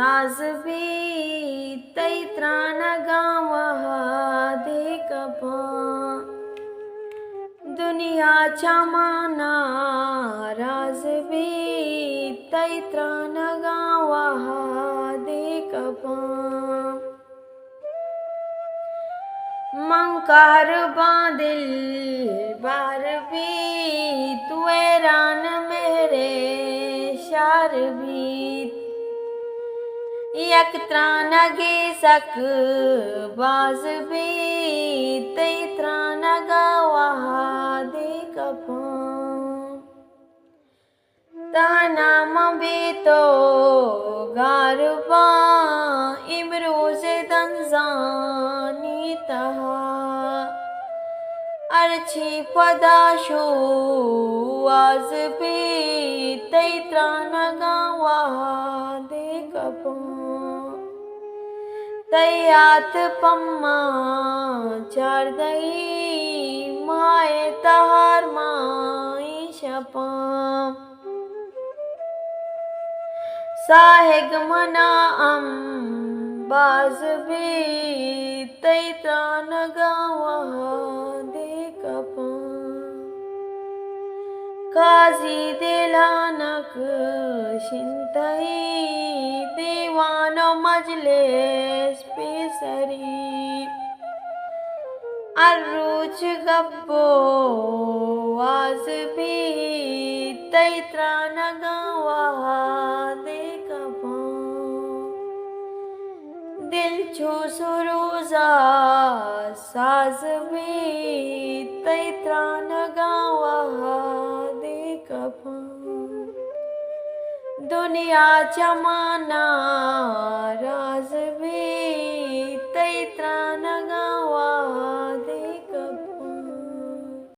साज भी तैत्रान गावह दे कपा दुनिया चमाना राज भी तैत्रान गावह दे कपा मंकार बादिल बार भी तुएरान मेरे शार भी यकत्रान गे सक बाज भी तैत्रान गावह दे कपा तानाम भी तो गारबा इमरोज दंजानी तहा अर्ची पदाशो आज भी तैत्रान गावह दे कपा तैयात पम्मा चार दई माए तहार माई शपा साहेग मना बाज भी तैत्रान गावह दे कपा काजी दिलानक शिंतई दीवान मजलिस पेसरी अर्रुच गब्बो आज भी तैत्रान गावह दे कपा दिल छो सुरोजा साज भी तैत्रान गावह दे कपा दुनिया जमाना राज भी